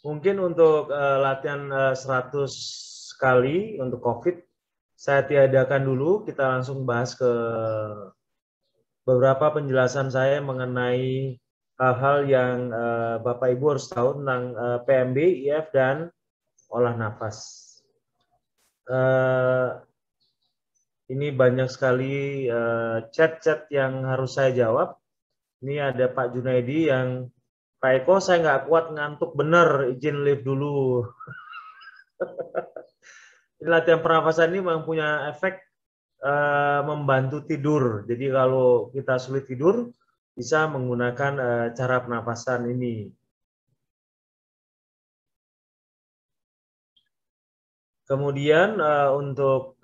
Mungkin untuk latihan 100 kali untuk COVID, saya tiadakan dulu. Kita langsung bahas ke beberapa penjelasan saya mengenai hal-hal yang Bapak Ibu harus tahu tentang PMB, IF, dan olah nafas. Ini banyak sekali chat-chat yang harus saya jawab. Ini ada Pak Junaidi yang, Pak Eko, saya nggak kuat ngantuk bener, izin live dulu. Latihan pernafasan ini memang punya efek membantu tidur. Jadi kalau kita sulit tidur, bisa menggunakan cara pernafasan ini. Kemudian untuk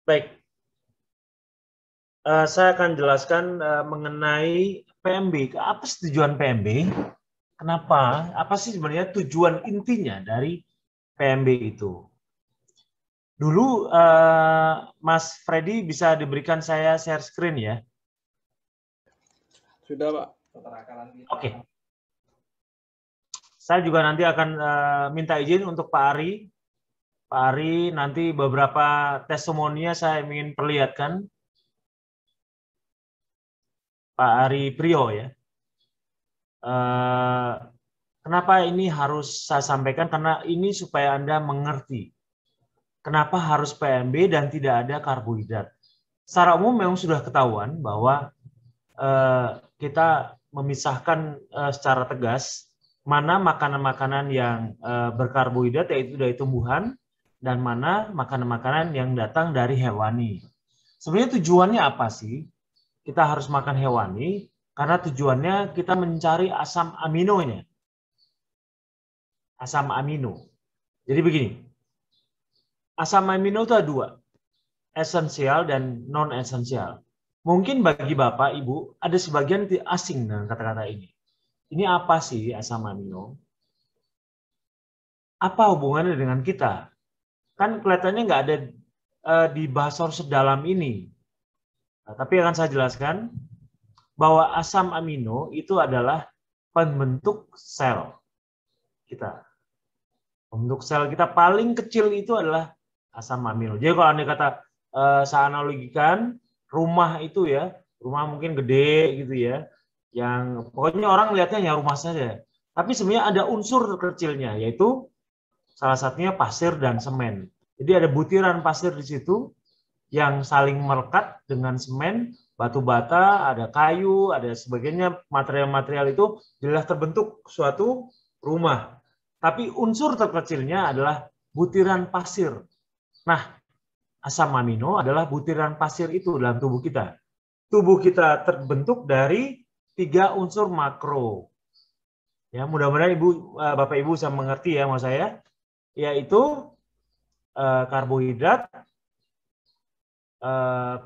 baik, saya akan jelaskan mengenai PMB. Apa sih tujuan PMB? Kenapa? Apa sih sebenarnya tujuan intinya dari PMB itu? Dulu Mas Freddy bisa diberikan saya share screen ya? Sudah, Pak. Oke. Saya juga nanti akan minta izin untuk Pak Ari. Pak Ari, nanti beberapa testimoninya saya ingin perlihatkan. Pak Ari Priyo ya. Kenapa ini harus saya sampaikan? Karena ini supaya Anda mengerti. Kenapa harus PMB dan tidak ada karbohidrat. Secara umum memang sudah ketahuan bahwa kita memisahkan secara tegas mana makanan-makanan yang berkarbohidrat yaitu dari tumbuhan dan mana makanan-makanan yang datang dari hewani. Sebenarnya tujuannya apa sih? Kita harus makan hewani karena tujuannya kita mencari asam aminonya. Asam amino. Jadi begini, asam amino itu ada dua, esensial dan non-esensial. Mungkin bagi Bapak, Ibu, ada sebagian asing dengan kata-kata ini. Ini apa sih asam amino? Apa hubungannya dengan kita? Kan kelihatannya nggak ada di bahasa sedalam ini. Nah, tapi akan saya jelaskan bahwa asam amino itu adalah pembentuk sel kita. Pembentuk sel kita paling kecil itu adalah asam amino. Jadi kalau Anda kata saya analogikan rumah itu ya, rumah mungkin gede gitu ya, yang pokoknya orang melihatnya ya rumah saja. Tapi sebenarnya ada unsur kecilnya, yaitu salah satunya pasir dan semen. Jadi ada butiran pasir di situ yang saling melekat dengan semen, batu bata, ada kayu, ada sebagainya, material-material itu jelas terbentuk suatu rumah. Tapi unsur terkecilnya adalah butiran pasir. Nah, asam amino adalah butiran pasir itu dalam tubuh kita. Tubuh kita terbentuk dari 3 unsur makro. Ya, mudah-mudahan Bapak Ibu bisa mengerti ya maksud saya, yaitu karbohidrat,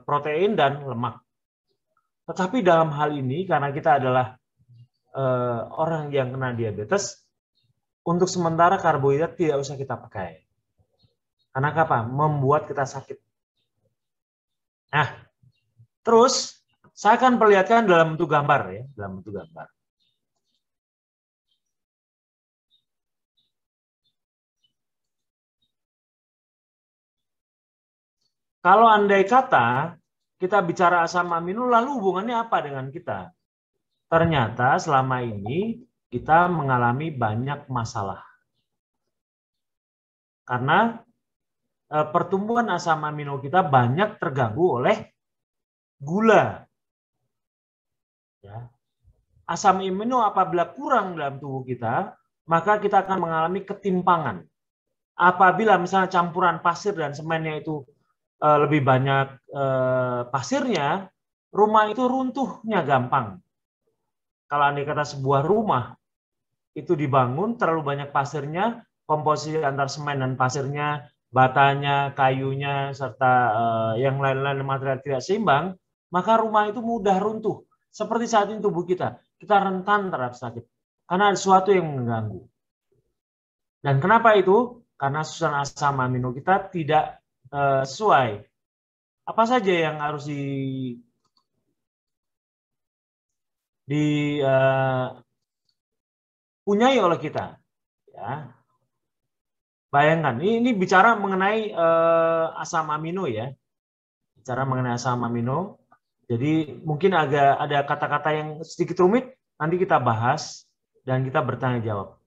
protein dan lemak. Tetapi dalam hal ini karena kita adalah orang yang kena diabetes, untuk sementara karbohidrat tidak usah kita pakai. Karena apa? Membuat kita sakit. Nah, terus saya akan perlihatkan dalam bentuk gambar ya, dalam bentuk gambar. Kalau andai kata kita bicara asam amino, lalu hubungannya apa dengan kita? Ternyata selama ini kita mengalami banyak masalah. Karena pertumbuhan asam amino kita banyak terganggu oleh gula. Ya. Asam amino apabila kurang dalam tubuh kita, maka kita akan mengalami ketimpangan. Apabila misalnya campuran pasir dan semennya itu lebih banyak pasirnya, rumah itu runtuhnya gampang. Kalau andai kata sebuah rumah itu dibangun terlalu banyak pasirnya, komposisi antar semen dan pasirnya, batanya, kayunya, serta yang lain-lain material tidak seimbang, maka rumah itu mudah runtuh. Seperti saat ini tubuh kita rentan terhadap sakit. Karena ada sesuatu yang mengganggu. Dan kenapa itu? Karena susunan asam amino kita tidak sesuai. Apa saja yang harus dipunyai oleh kita. Ya. Bayangkan, ini bicara mengenai asam amino ya. Bicara mengenai asam amino. Jadi mungkin agak ada kata-kata yang sedikit rumit, nanti kita bahas dan kita bertanya jawab.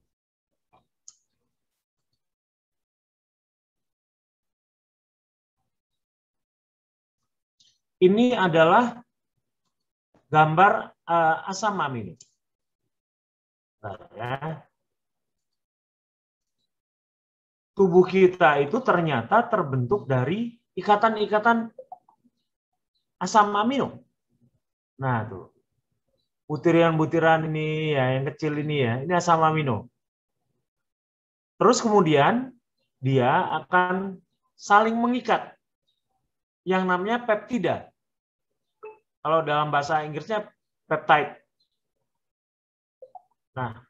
Ini adalah gambar asam amino. Ya. Tubuh kita itu ternyata terbentuk dari ikatan-ikatan asam amino. Nah, tuh. Butiran-butiran ini ya, yang kecil ini ya, ini asam amino. Terus kemudian dia akan saling mengikat. Yang namanya peptida. Kalau dalam bahasa Inggrisnya peptide. Nah,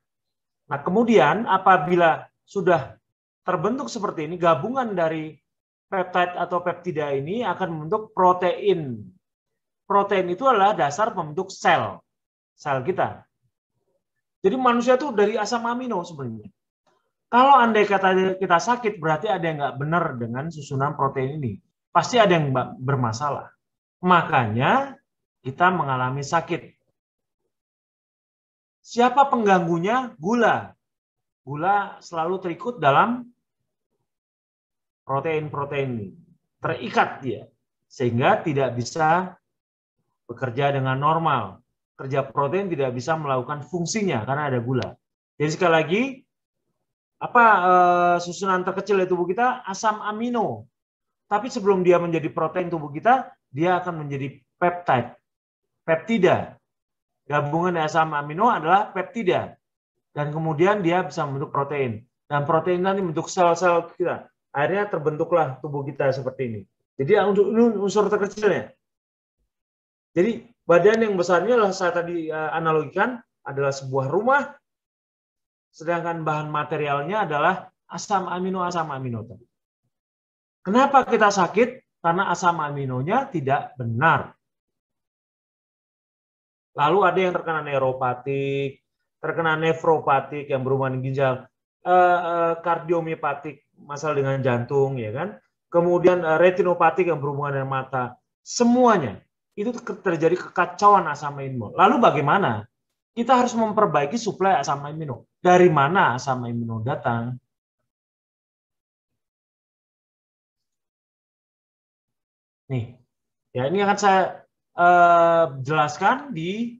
kemudian apabila sudah terbentuk seperti ini, gabungan dari peptide atau peptida ini akan membentuk protein. Protein itu adalah dasar pembentuk sel kita. Jadi manusia itu dari asam amino sebenarnya. Kalau andai kata kita sakit, berarti ada yang nggak benar dengan susunan protein ini. Pasti ada yang bermasalah. Makanya kita mengalami sakit. Siapa pengganggunya? Gula. Gula selalu terikut dalam protein-protein ini. Terikat dia. Sehingga tidak bisa bekerja dengan normal. Kerja protein tidak bisa melakukan fungsinya karena ada gula. Jadi sekali lagi, apa susunan terkecil dari tubuh kita? Asam amino. Tapi sebelum dia menjadi protein tubuh kita, dia akan menjadi peptide, peptida. Gabungan asam amino adalah peptida. Dan kemudian dia bisa membentuk protein. Dan protein nanti membentuk sel-sel kita. Akhirnya terbentuklah tubuh kita seperti ini. Jadi unsur terkecilnya. Jadi badan yang besarnya adalah saya tadi analogikan adalah sebuah rumah, sedangkan bahan materialnya adalah asam amino tadi. Kenapa kita sakit? Karena asam aminonya tidak benar. Lalu ada yang terkena neuropatik, terkena nefropatik yang berhubungan dengan ginjal, kardiomiopatik, masalah dengan jantung, ya kan? Kemudian retinopatik yang berhubungan dengan mata. Semuanya itu terjadi kekacauan asam amino. Lalu bagaimana? Kita harus memperbaiki suplai asam amino. Dari mana asam amino datang? Nih, ya ini akan saya jelaskan di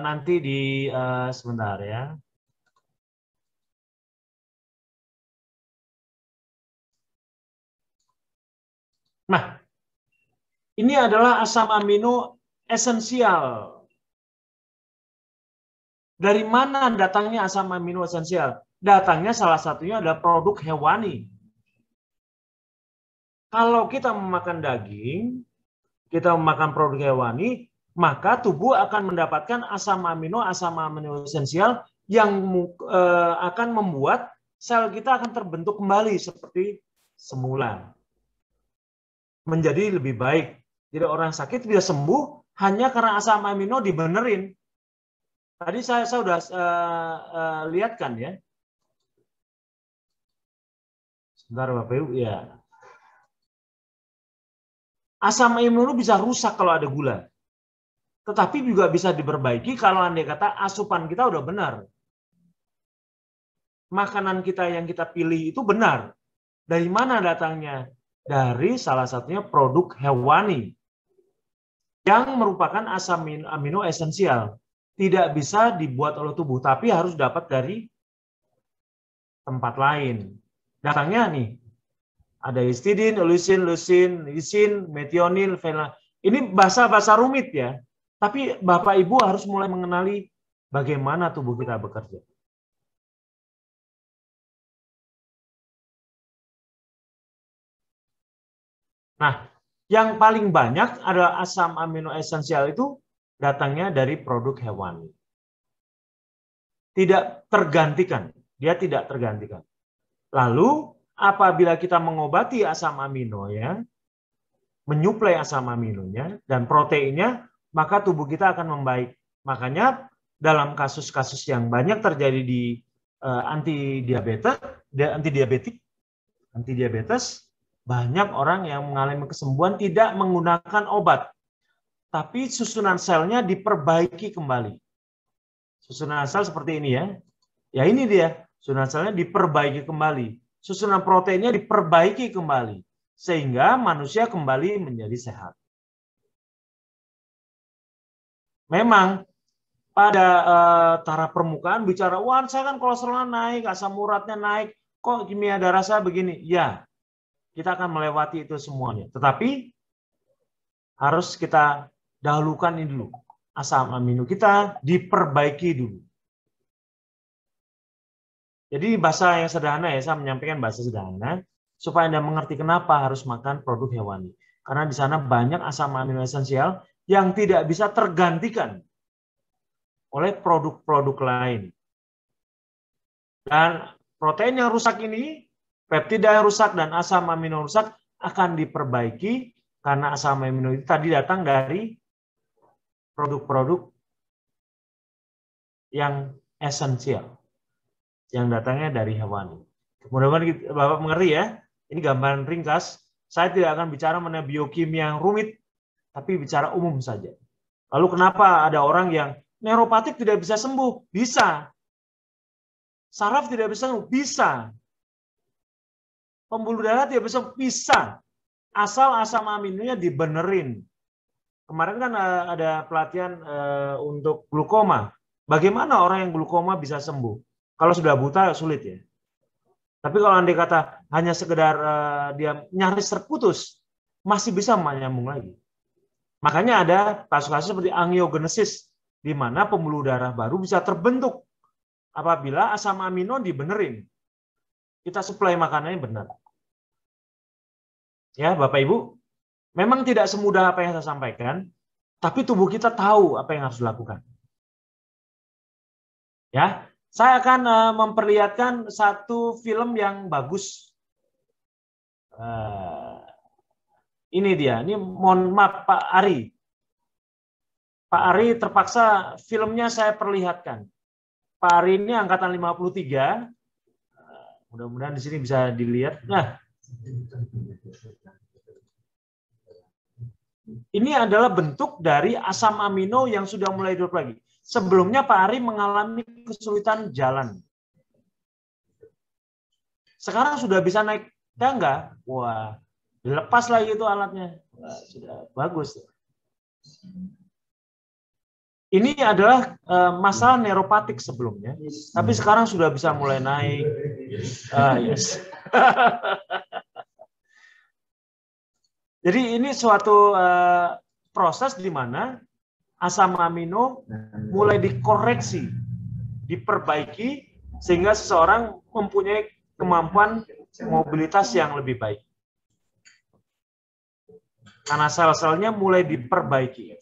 nanti di sebentar ya. Nah, ini adalah asam amino esensial. Dari mana datangnya asam amino esensial? Datangnya salah satunya adalah produk hewani. Kalau kita memakan daging, kita memakan produk hewani, maka tubuh akan mendapatkan asam amino esensial yang akan membuat sel kita akan terbentuk kembali seperti semula. Menjadi lebih baik. Jadi orang sakit bisa sembuh hanya karena asam amino dibenerin. Tadi saya sudah lihat kan ya. Sebentar Bapak Ibu ya. Asam amino bisa rusak kalau ada gula. Tetapi juga bisa diperbaiki kalau andai kata asupan kita udah benar. Makanan kita yang kita pilih itu benar. Dari mana datangnya? Dari salah satunya produk hewani yang merupakan asam amino esensial. Tidak bisa dibuat oleh tubuh, tapi harus dapat dari tempat lain. Datangnya nih, ada histidin, leucin, lisin, metionil, fenil. Ini bahasa-bahasa rumit ya. Tapi Bapak Ibu harus mulai mengenali bagaimana tubuh kita bekerja. Nah, yang paling banyak adalah asam amino esensial itu datangnya dari produk hewani. Tidak tergantikan, dia tidak tergantikan. Lalu apabila kita mengobati asam amino ya, menyuplai asam aminonya dan proteinnya, maka tubuh kita akan membaik. Makanya dalam kasus-kasus yang banyak terjadi di antidiabetes, banyak orang yang mengalami kesembuhan tidak menggunakan obat, tapi susunan selnya diperbaiki kembali. Susunan sel seperti ini ya. Ya ini dia, susunan selnya diperbaiki kembali. Susunan proteinnya diperbaiki kembali. Sehingga manusia kembali menjadi sehat. Memang pada taraf permukaan bicara, wah saya kan kolesterolnya naik, asam uratnya naik, kok kimia darah saya begini? Ya, kita akan melewati itu semuanya. Tetapi harus kita dahulukan ini dulu. Asam amino kita diperbaiki dulu. Jadi bahasa yang sederhana ya, saya menyampaikan bahasa sederhana supaya Anda mengerti kenapa harus makan produk hewani. Karena di sana banyak asam amino esensial yang tidak bisa tergantikan oleh produk-produk lain. Dan protein yang rusak ini, peptida yang rusak dan asam amino rusak akan diperbaiki karena asam amino itu tadi datang dari produk-produk yang esensial, yang datangnya dari hewani. Mudah-mudahan Bapak mengerti ya. Ini gambaran ringkas. Saya tidak akan bicara mengenai biokimia yang rumit, tapi bicara umum saja. Lalu kenapa ada orang yang neuropatik tidak bisa sembuh? Bisa. Saraf tidak bisa sembuh? Bisa. Pembuluh darah tidak bisa? Bisa. Asal asam aminonya dibenerin. Kemarin kan ada pelatihan untuk glukoma. Bagaimana orang yang glukoma bisa sembuh? Kalau sudah buta sulit ya. Tapi kalau andai kata hanya sekedar dia nyaris terputus, masih bisa menyambung lagi. Makanya ada kasus-kasus seperti angiogenesis, di mana pembuluh darah baru bisa terbentuk apabila asam amino dibenerin. Kita suplai makanannya benar. Ya, Bapak Ibu, memang tidak semudah apa yang saya sampaikan, tapi tubuh kita tahu apa yang harus dilakukan. Ya, saya akan memperlihatkan satu film yang bagus. Ini dia, ini mohon maaf Pak Ari. Pak Ari terpaksa filmnya saya perlihatkan. Pak Ari ini angkatan 53. Mudah-mudahan di sini bisa dilihat. Nah, ini adalah bentuk dari asam amino yang sudah mulai hidup lagi. Sebelumnya Pak Ari mengalami kesulitan jalan. Sekarang sudah bisa naik tangga. Wah, dilepas lagi itu alatnya. Wah, sudah bagus. Ini adalah masalah neuropatik sebelumnya, tapi sekarang sudah bisa mulai naik. Yes. Jadi ini suatu proses di mana asam amino mulai dikoreksi, diperbaiki, sehingga seseorang mempunyai kemampuan mobilitas yang lebih baik. Karena sel-selnya mulai diperbaiki.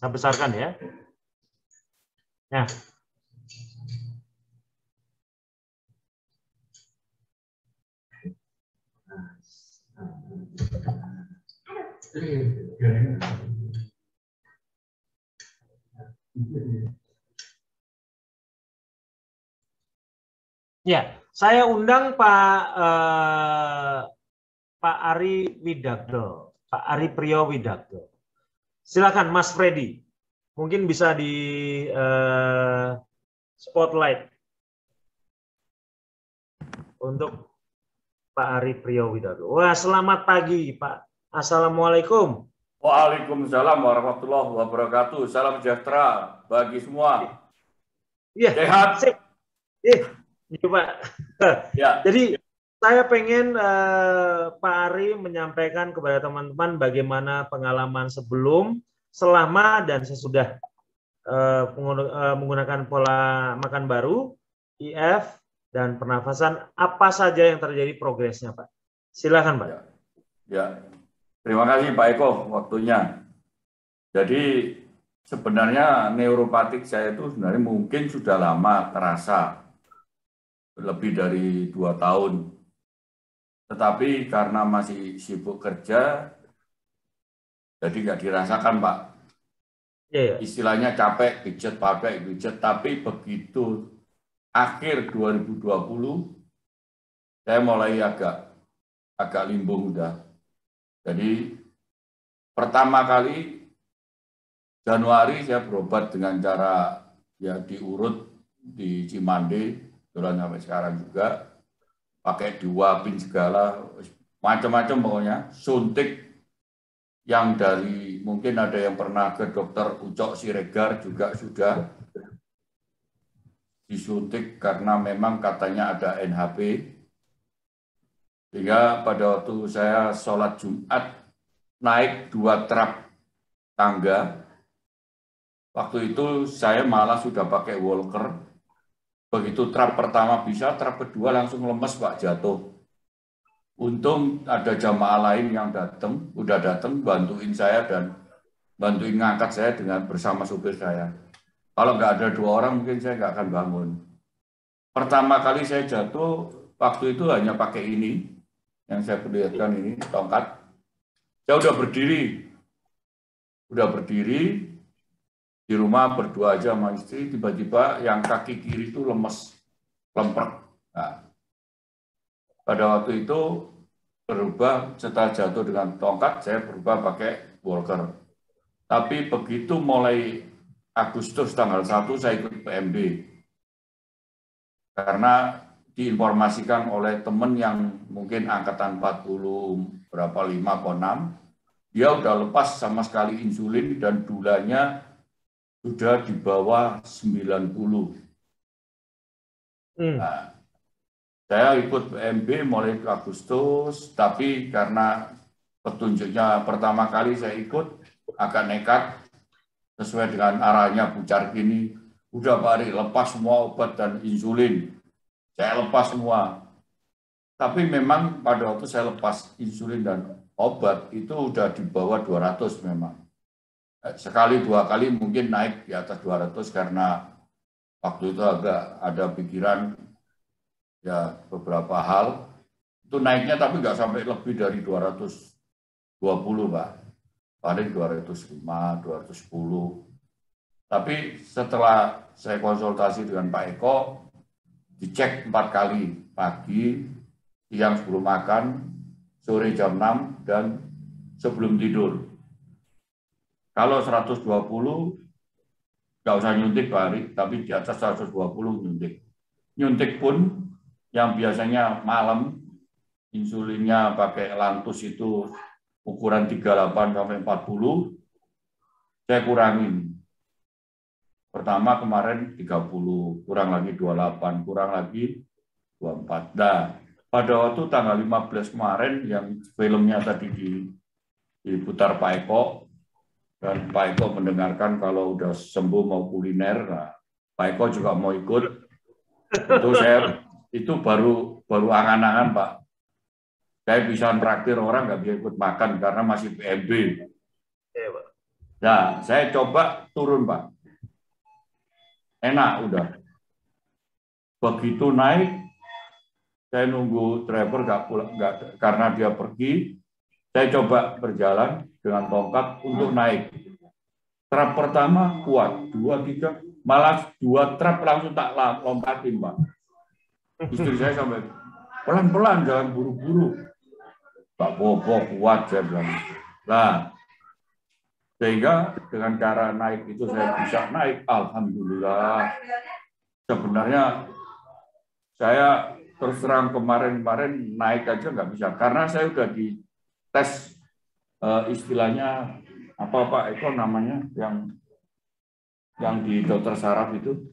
Saya besarkan ya. Nah, ya, saya undang Pak Ari Widagdo, Pak Ari Priyo Widagdo. Silakan Mas Freddy, mungkin bisa di spotlight untuk Pak Ari Priyo Widagdo. Wah, selamat pagi Pak. Assalamualaikum. Waalaikumsalam warahmatullahi wabarakatuh. Salam sejahtera bagi semua. Iya. Sehat. Iya Pak. Ya. Jadi saya pengen Pak Ari menyampaikan kepada teman-teman bagaimana pengalaman sebelum, selama, dan sesudah menggunakan pola makan baru, IF, dan pernafasan, apa saja yang terjadi progresnya Pak. Silakan Pak. Ya. Terima kasih Pak Eko waktunya. Jadi sebenarnya neuropatik saya itu sebenarnya mungkin sudah lama terasa, lebih dari 2 tahun. Tetapi karena masih sibuk kerja, jadi nggak dirasakan, Pak. Istilahnya capek, pijet, tapi begitu akhir 2020, saya mulai agak limbung udah. Jadi pertama kali Januari saya berobat dengan cara ya diurut di Cimande, jalan sampai sekarang juga, pakai diuapin segala, macam-macam pokoknya, suntik yang dari, mungkin ada yang pernah ke dokter Ucok Siregar juga sudah disuntik karena memang katanya ada NHP. Sehingga pada waktu saya sholat Jumat naik 2 trap tangga, waktu itu saya malah sudah pakai walker. Begitu trap pertama bisa, trap kedua langsung lemes, Pak, jatuh. Untung ada jamaah lain yang udah datang bantuin saya dan bantuin ngangkat saya dengan bersama supir saya. Kalau nggak ada 2 orang mungkin saya nggak akan bangun. Pertama kali saya jatuh, waktu itu hanya pakai ini, yang saya perlihatkan ini, tongkat. Saya udah berdiri di rumah berdua aja sama istri, tiba-tiba yang kaki kiri itu lemes, lemprek. Nah, pada waktu itu berubah, setelah jatuh dengan tongkat, saya berubah pakai walker. Tapi begitu mulai Agustus tanggal 1 saya ikut PMB. Karena diinformasikan oleh teman yang mungkin angkatan 40 berapa 5 atau 6, dia udah lepas sama sekali insulin dan gulanya sudah di bawah 90. Nah, saya ikut PMB mulai Agustus, tapi karena petunjuknya pertama kali saya ikut agak nekat, sesuai dengan arahnya Bu Cargini, udah Pak Ari, lepas semua obat dan insulin. Saya lepas semua. Tapi memang pada waktu saya lepas insulin dan obat, itu udah di bawah 200 memang. Sekali 2 kali mungkin naik di atas 200 karena waktu itu agak ada pikiran ya beberapa hal. Itu naiknya tapi nggak sampai lebih dari 220, Pak. Paling 205, 210. Tapi setelah saya konsultasi dengan Pak Eko, dicek 4 kali, pagi, siang sebelum makan, sore jam 6, dan sebelum tidur. Kalau 120, nggak usah nyuntik Pak Ari, tapi di atas 120 nyuntik. Nyuntik pun yang biasanya malam, insulinnya pakai Lantus itu ukuran 38 sampai 40, saya kurangin. Pertama kemarin 30, kurang lagi 28, kurang lagi 24. Nah, pada waktu tanggal 15 kemarin yang filmnya tadi diputar Pak Eko, dan Pak Eko mendengarkan kalau udah sembuh mau kuliner, nah, Pak Eko juga mau ikut. Itu baru angan-angan, Pak. Saya bisa traktir orang nggak bisa ikut makan karena masih PMB. Nah, saya coba turun, Pak. Enak udah. Begitu naik, saya nunggu driver nggak karena dia pergi. Saya coba berjalan dengan tongkat untuk naik. Trap pertama kuat, 2, 3, malah 2 trap langsung tak lompatin, Pak. Istri saya sampai pelan-pelan, jangan buru-buru. Pak Bobo kuat, saya bilang. Nah, sehingga dengan cara naik itu saya bisa naik, alhamdulillah. Sebenarnya saya terus terang kemarin naik aja nggak bisa karena saya udah dites istilahnya apa Pak Eko namanya yang di dokter saraf itu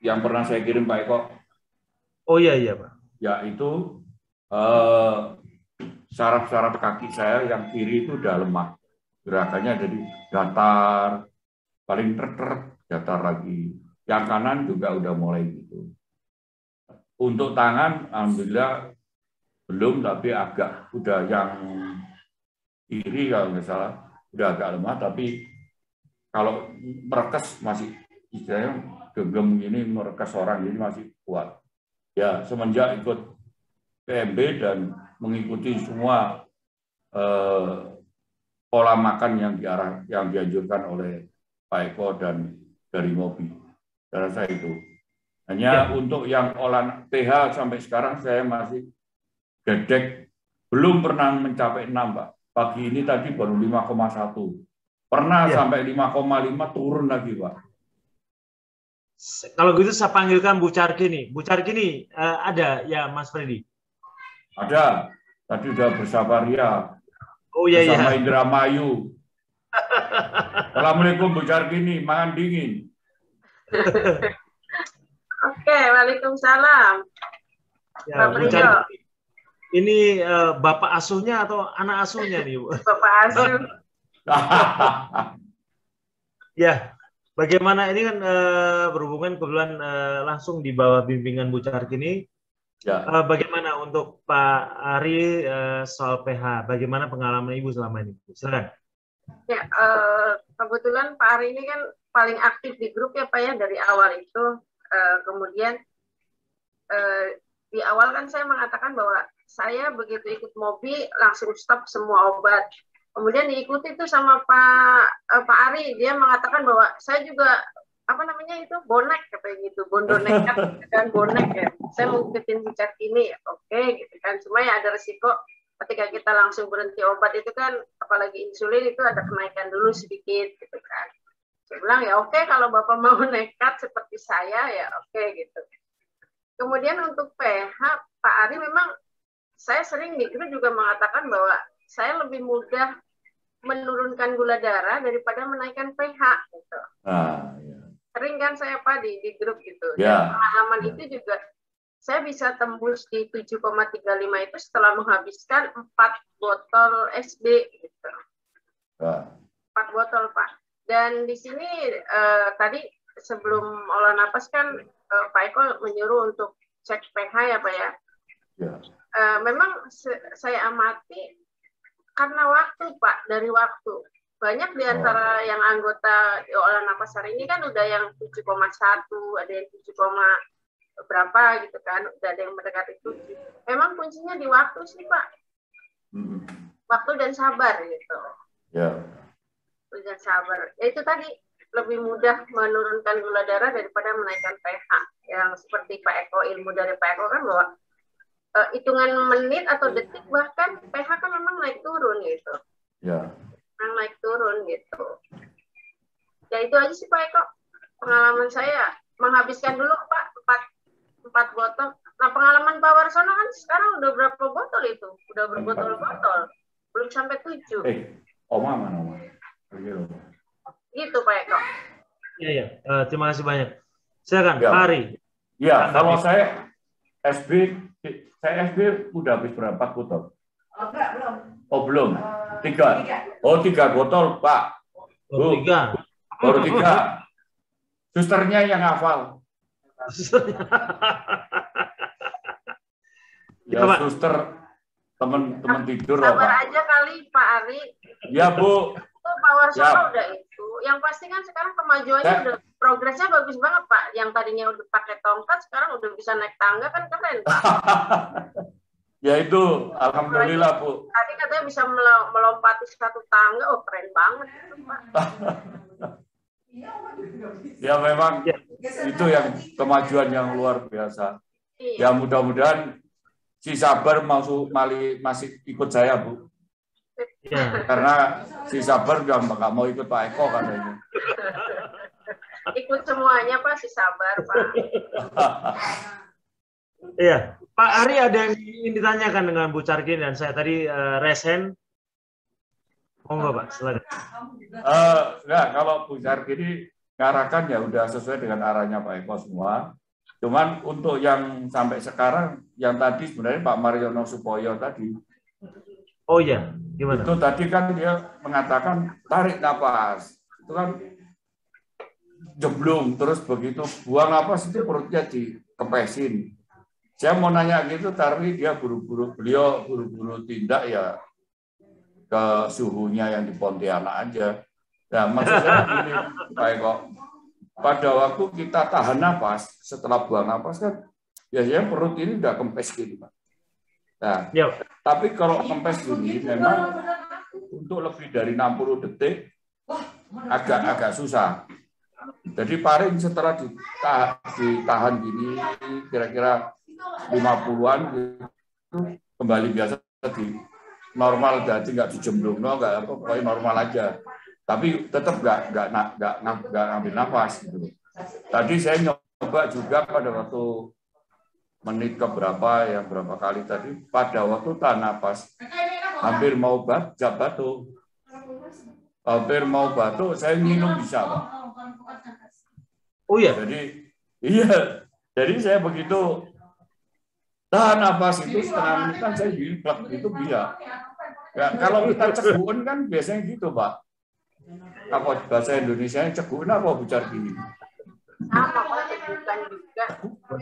yang pernah saya kirim Pak Eko. Oh iya Pak. Ya itu saraf-saraf kaki saya yang kiri itu udah lemah. Gerakannya jadi datar, paling datar lagi. Yang kanan juga udah mulai gitu. Untuk tangan, alhamdulillah belum, tapi agak udah yang kiri kalau nggak salah udah agak lemah, tapi kalau merekes masih istilahnya genggam ini merekes orang ini masih kuat. Ya semenjak ikut PMB dan mengikuti semua pola makan yang dianjurkan oleh Pak Eko dan dari Ngobi. Saya rasa itu. Hanya untuk yang olahan pH sampai sekarang saya masih dedek, belum pernah mencapai 6, Pak. Pagi ini tadi baru 5,1. Pernah sampai 5,5 turun lagi, Pak. Kalau gitu saya panggilkan Bu Carkini. Bu Carkini, ada ya Mas Freddy? Ada. Tadi udah bersabaria. Oh iya, bersama Indramayu. Assalamualaikum Bu Carkini, mangan dingin. Oke, waalaikumsalam. Ya, Bu Carkini. Ini bapak asuhnya atau anak asuhnya nih, Bu? Bapak asuh. Ya, bagaimana ini kan berhubungan kebetulan langsung di bawah bimbingan Bu Carkini. Ya. Bagaimana untuk Pak Ari soal PH? Bagaimana pengalaman Ibu selama ini? Silakan. Ya, kebetulan Pak Ari ini kan paling aktif di grup ya Pak ya dari awal itu. Kemudian di awal kan saya mengatakan bahwa saya begitu ikut Mobi langsung stop semua obat. Kemudian diikuti itu sama Pak Ari, dia mengatakan bahwa saya juga bonek kayak gitu, bondo nekat dan bonek ya. Saya mau ikutin bicara ini, oke gitu kan. Cuma ya ada resiko ketika kita langsung berhenti obat itu kan, apalagi insulin itu ada kenaikan dulu sedikit gitu kan. Saya bilang ya oke, kalau Bapak mau nekat seperti saya ya oke gitu. Kemudian untuk pH, Pak Ari memang saya sering di grup juga mengatakan bahwa saya lebih mudah menurunkan gula darah daripada menaikkan pH gitu. Ya. Sering kan saya Pak di grup gitu. Dan pengalaman itu juga saya bisa tembus di 7,35 itu setelah menghabiskan 4 botol SB gitu. 4 botol Pak. Dan di sini tadi sebelum olah napas kan Pak Eko menyuruh untuk cek pH ya Pak ya. Memang saya amati karena waktu Pak, dari waktu. Banyak di antara yang anggota olah napas hari ini kan udah yang 7,1, ada yang 7, berapa gitu kan, udah ada yang mendekati 7. Memang kuncinya di waktu sih Pak. Waktu dan sabar gitu. Ya. Dan sabar. Ya itu tadi, lebih mudah menurunkan gula darah daripada menaikkan pH. Yang seperti Pak Eko, ilmu dari Pak Eko kan bahwa hitungan menit atau detik bahkan pH kan memang naik turun gitu. Ya. Naik turun gitu. Ya itu aja sih Pak Eko. Pengalaman saya menghabiskan dulu Pak 4 botol. Nah pengalaman Pak Warsono kan sekarang udah berapa botol itu? Udah berbotol-botol. Belum sampai 7. Oma mana Oma? Gitu Pak Eko. Iya. Terima kasih banyak. Silakan Pak Ari. Ya, kalau saya SB udah habis berapa botol? Belum. Oh belum. 3. Oh 3 botol Pak. Oh, 3. Baru 3. Susternya yang hafal. Ya suster teman tidur sabar aja kali Pak Ari. Ya Bu. Itu Pak Warsono udah itu. Yang pasti kan sekarang kemajuannya udah progresnya bagus banget Pak. Yang tadinya udah pakai tongkat sekarang udah bisa naik tangga kan keren Pak. Ya itu alhamdulillah Bu. Tadi katanya bisa melompati 1 tangga, oh keren banget itu Pak. Ya memang itu yang kemajuan yang luar biasa. Ya mudah-mudahan si Sabar masih ikut saya Bu. Karena si Sabar juga nggak mau ikut Pak Eko katanya. Ikut semuanya Pak, si Sabar Pak. Iya, Pak Ari ada yang ingin ditanyakan dengan Bu Carkini dan saya tadi resen. Monggo Pak, silakan. Enggak, kalau Bu Carkini ngarahkan ya udah sesuai dengan arahnya Pak Eko semua. Cuman untuk yang sampai sekarang, yang tadi sebenarnya Pak Mariono Supoyo tadi. Oh iya, gimana? Itu tadi kan dia mengatakan tarik napas. Itu kan jeblung, terus begitu buang napas itu perutnya dikepesin. Saya mau nanya gitu, tapi beliau buru-buru tindak ya ke suhunya yang di Pontianak aja. Nah, maksud saya gini, Pak Eko, pada waktu kita tahan napas, setelah buang napas kan, biasanya perut ini udah kempes gitu, Pak. Nah, tapi kalau kempes ini memang untuk lebih dari 60 detik agak susah. Jadi paring setelah ditahan gini kira-kira 50-an itu kembali biasa di normal, jadi nggak dijemblung, nggak apa, pokoknya normal aja. Tapi tetap nggak ngambil nafas gitu. Tadi saya nyoba juga pada waktu menit keberapa yang berapa kali tadi, pada waktu tahan nafas hampir mau batuk. Hampir mau batuk, saya minum bisa, Pak. Oh iya. Jadi saya begitu tahan nafas itu setengah menit kan saya plek itu bisa. Ya, kalau kita cegukan kan biasanya gitu, Pak. Apa bahasa Indonesia cegukan apa bicara gini? Sama, Pak, cegukan juga.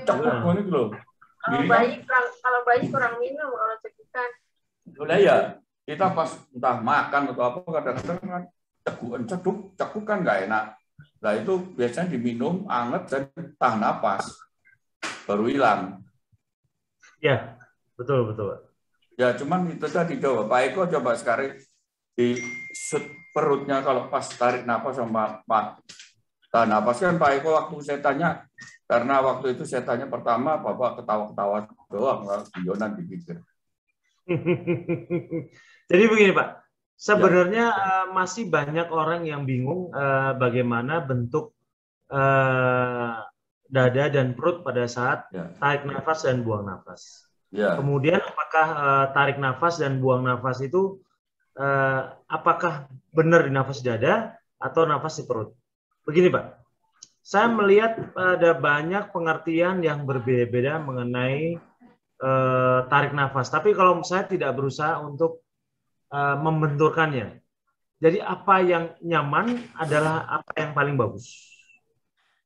Cegukan itu loh. Kalau bayi kurang minum kalau cegukan. Udah ya, kita pas entah makan atau apa kadang-kadang kan cekuk kan nggak enak. Nah itu biasanya diminum anget dan tahan napas baru hilang. Ya, betul. Ya cuman itu tadi coba Pak Eko coba sekarang di perutnya kalau pas tarik napas sama Pak tahan napas kan Pak Eko waktu saya tanya, karena waktu itu saya tanya pertama Bapak ketawa-ketawa doang, Yonan dipikir. Jadi begini Pak, sebenarnya masih banyak orang yang bingung bagaimana bentuk dada dan perut pada saat tarik nafas dan buang nafas. Kemudian apakah tarik nafas dan buang nafas itu apakah benar di nafas dada atau nafas di perut? Begini Pak, saya melihat ada banyak pengertian yang berbeda-beda mengenai tarik nafas. Tapi kalau saya tidak berusaha untuk membenturkannya. Jadi apa yang nyaman adalah apa yang paling bagus.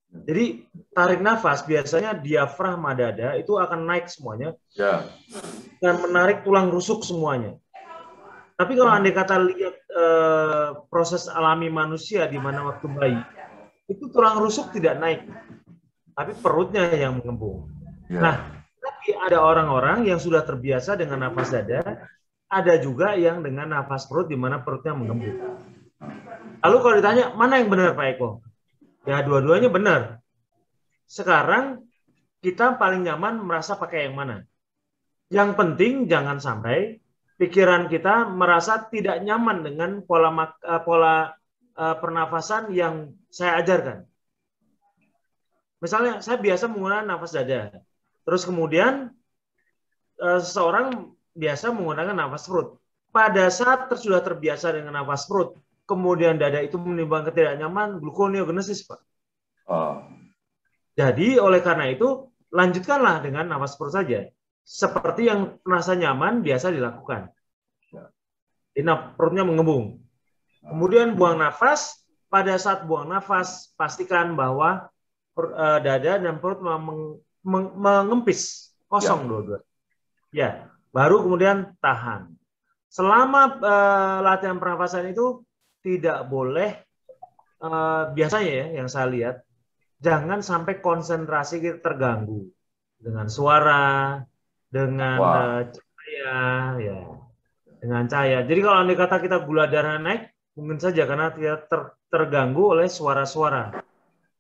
Jadi tarik nafas biasanya diafragma dada itu akan naik semuanya dan menarik tulang rusuk semuanya. Tapi kalau andai kata lihat proses alami manusia di mana waktu bayi itu tulang rusuk tidak naik, tapi perutnya yang mengembung. Nah, tapi ada orang-orang yang sudah terbiasa dengan nafas dada, ada juga yang dengan nafas perut di mana perutnya mengembung. Lalu kalau ditanya, mana yang benar Pak Eko? Ya dua-duanya benar. Sekarang kita paling nyaman merasa pakai yang mana? Yang penting jangan sampai pikiran kita merasa tidak nyaman dengan pola pernafasan yang saya ajarkan. Misalnya saya biasa menggunakan nafas dada. Terus kemudian seseorang biasa menggunakan nafas perut. Pada saat sudah terbiasa dengan nafas perut, kemudian dada itu menimbulkan ketidaknyaman, gluconeogenesis, Pak. Jadi oleh karena itu, lanjutkanlah dengan nafas perut saja. Seperti yang merasa nyaman biasa dilakukan. Perutnya mengembung. Kemudian buang nafas. Pada saat buang nafas, pastikan bahwa dada dan perut mengempis, kosong dua-dua. Ya, baru kemudian tahan. Selama latihan pernafasan itu tidak boleh, biasanya ya yang saya lihat, jangan sampai konsentrasi kita terganggu dengan suara, dengan cahaya, ya, dengan cahaya. Jadi kalau andai kata kita gula darah naik, mungkin saja karena kita terganggu oleh suara-suara.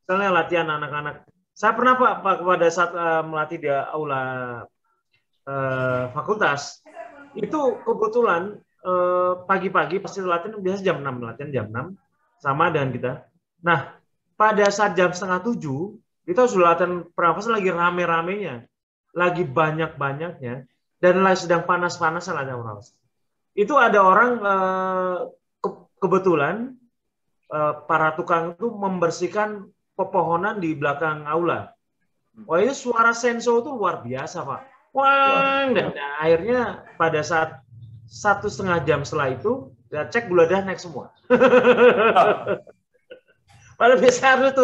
Misalnya latihan anak-anak. Saya pernah Pak pada saat melatih di aula fakultas, itu kebetulan pagi-pagi pasti latihan biasa jam 6, latihan jam 6 sama dengan kita. Nah, pada saat jam 6:30 kita sudah latihan pernafasan lagi rame-ramenya, lagi banyak-banyaknya, dan lagi sedang panas-panasnya latihan pernafasan. Itu ada orang kebetulan para tukang itu membersihkan pepohonan di belakang aula. Wah, itu suara senso itu luar biasa, Pak. Wang, dan akhirnya pada saat 1,5 jam setelah itu, ya cek gula darah naik semua. Padahal biasa harus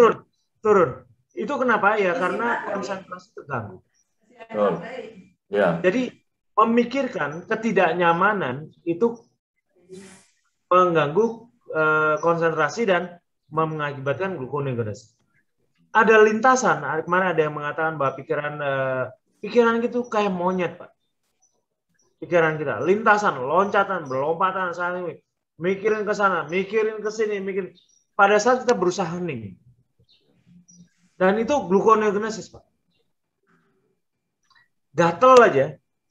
turun. Itu kenapa? Ya karena konsentrasi terganggu. Jadi memikirkan ketidaknyamanan itu mengganggu konsentrasi dan mengakibatkan gluconeogenesis. Ada lintasan, kemarin ada yang mengatakan bahwa pikiran itu kayak monyet, Pak. pikiran kita, lintasan, loncatan, belompatan, mikirin ke sana, mikirin ke sini, mikirin. Pada saat kita berusaha hening. Dan itu gluconeogenesis, Pak. Gatel aja.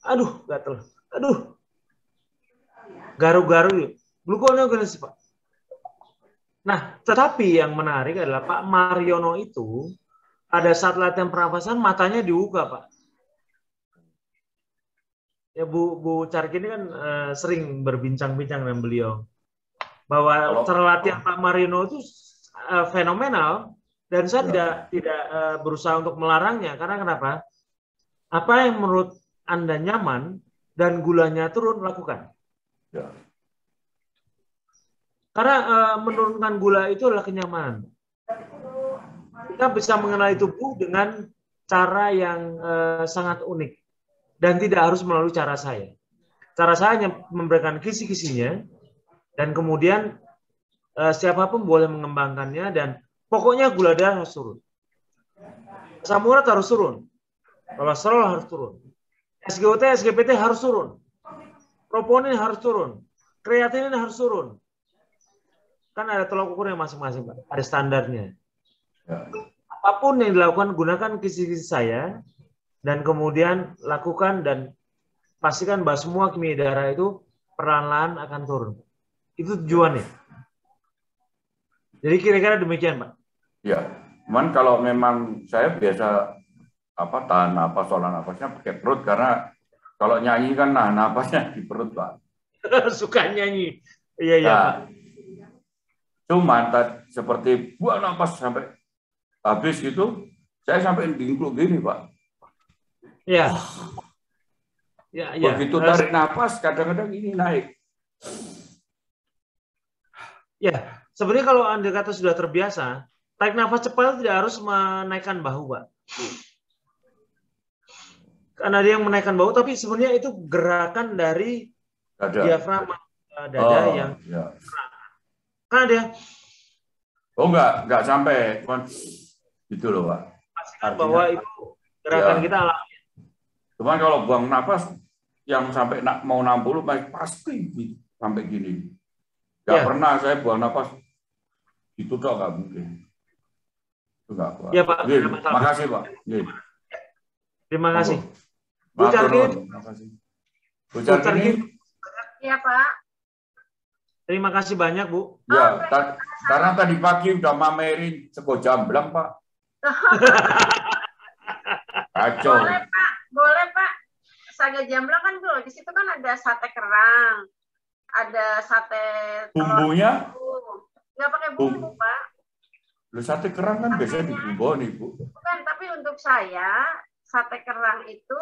Aduh, gatel. Aduh. Garu-garu. Gluconeogenesis, Pak. Nah, tetapi yang menarik adalah Pak Mariono itu pada saat latihan pernapasan matanya dibuka, Pak. Ya Bu Carki ini kan sering berbincang-bincang dengan beliau bahwa cara latihan Pak Mariono itu fenomenal dan saya tidak berusaha untuk melarangnya karena kenapa? Apa yang menurut Anda nyaman dan gulanya turun, lakukan. Ya. Karena menurunkan gula itu adalah kenyamanan. Kita bisa mengenali tubuh dengan cara yang sangat unik dan tidak harus melalui cara saya. Cara saya hanya memberikan kisi-kisinya dan kemudian siapapun boleh mengembangkannya dan pokoknya gula darah harus turun. Asam urat harus turun. Kolesterol harus turun. SGOT, SGPT harus turun. Troponin harus turun. Kreatinin harus turun. Kan ada tolak ukurnya masing-masing, Pak. Ada standarnya. Apapun yang dilakukan, gunakan kisi-kisi saya dan kemudian lakukan dan pastikan bahwa semua kimia darah itu perlahan-lahan akan turun. Itu tujuannya. Jadi kira-kira demikian, Pak. Ya, cuman kalau memang saya biasa tahan napas, olah napasnya pakai perut karena kalau nyanyi kan napasnya di perut, Pak. Suka nyanyi. Iya, iya, Pak. Cuman seperti buang napas sampai habis gitu, saya sampai dingkluk gini, Pak. Iya. Ya, ya. Begitu tarik napas, kadang-kadang ini naik. Ya, sebenarnya kalau Anda kata sudah terbiasa, tarik nafas cepat tidak harus menaikkan bahu, Pak. Karena ada yang menaikkan bahu, tapi sebenarnya itu gerakan dari diafragma dada yang ya. Kan ada. Oh enggak sampai, cuman gitu loh, Pak. Pastikan bahwa itu gerakan kita alami. Cuman kalau buang nafas yang sampai mau 60 pasti sampai gini. Nggak pernah saya buang nafas itu toh nggak mungkin. Itu nggak kuat. Ya, Pak. Terima kasih, Pak. Terima kasih. Bu Carki. Terima kasih. Bu Carki. Iya, Pak. Terima kasih banyak, Bu. Ya, karena tadi pagi udah mamerin sego jamblang, Pak. Kacau. Boleh, Pak. Boleh, Pak. Sego jamblang kan tuh, di situ kan ada sate kerang, ada sate bumbunya. Nggak pakai bumbu, Pak. Lu sate kerang kan biasanya dibumbu nih, Bu. Bukan, tapi untuk saya sate kerang itu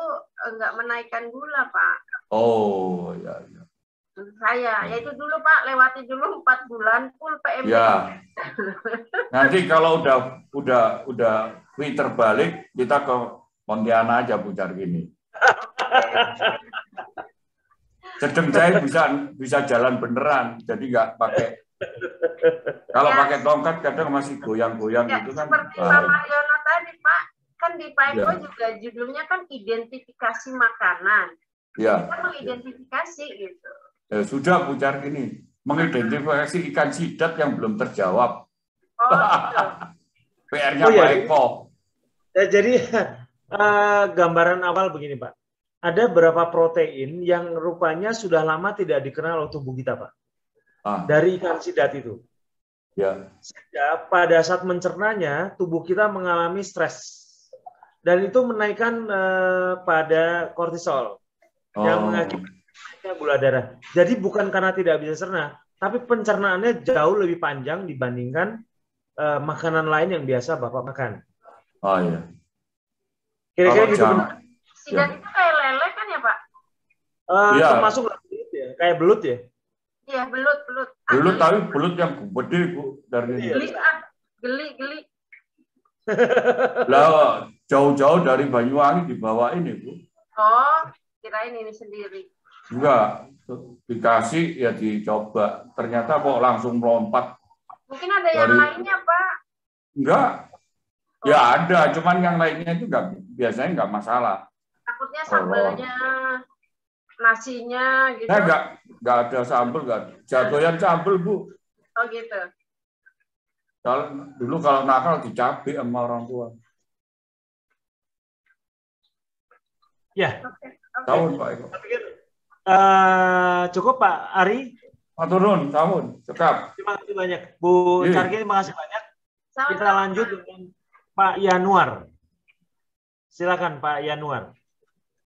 nggak menaikkan gula, Pak. Oh, ya. Saya, ya itu dulu Pak, lewati dulu 4 bulan full PMB. Ya. Nanti kalau udah terbalik, kita ke Pontianak aja Bu Carki ini. Sedang saya bisa jalan beneran, jadi nggak pakai. Kalau pakai tongkat kadang masih goyang-goyang ya, gitu kan. Seperti Pak Mariono tadi, Pak, kan di PAECO juga judulnya kan identifikasi makanan. Ya. Kita mengidentifikasi gitu. Ya, sudah Bu Carki ini mengidentifikasi ikan sidat yang belum terjawab. Oh, gitu. PR-nya PAECO. Ya, jadi gambaran awal begini, Pak. Ada beberapa protein yang rupanya sudah lama tidak dikenal oleh tubuh kita, Pak. Dari ikan sidat itu. Ya. Sehingga pada saat mencernanya, tubuh kita mengalami stres. Dan itu menaikkan pada kortisol. Yang mengakibatkan gula darah. Jadi bukan karena tidak bisa cerna, tapi pencernaannya jauh lebih panjang dibandingkan makanan lain yang biasa Bapak makan. Oh iya. Kira-kira gitu. Sidat itu kayak lele kan ya, Pak? Termasuk belut ya, kayak belut ya? Iya, belut. Belut, tapi belut yang gede, Bu. Dari Geli. Lah, jauh-jauh dari Banyuwangi dibawa ini, Bu. Oh, kirain ini sendiri. Enggak, dikasih ya dicoba. Ternyata kok langsung melompat. Mungkin ada yang lainnya, Pak. Enggak. Ya ada, cuman yang lainnya itu biasanya enggak masalah. Takutnya sambelnya nasinya gitu. Nggak ada sambal, nggak jagoan sambal, Bu. Oh gitu. Dulu kalau nakal dicabai sama orang tua. Ya. Tahun Pak Eko. Cukup Pak Ari. Turun, tahun, cekap. Terima kasih banyak. Bu Cargi, terima kasih banyak. Kita lanjut dengan Pak Yanuar. Silakan Pak Yanuar.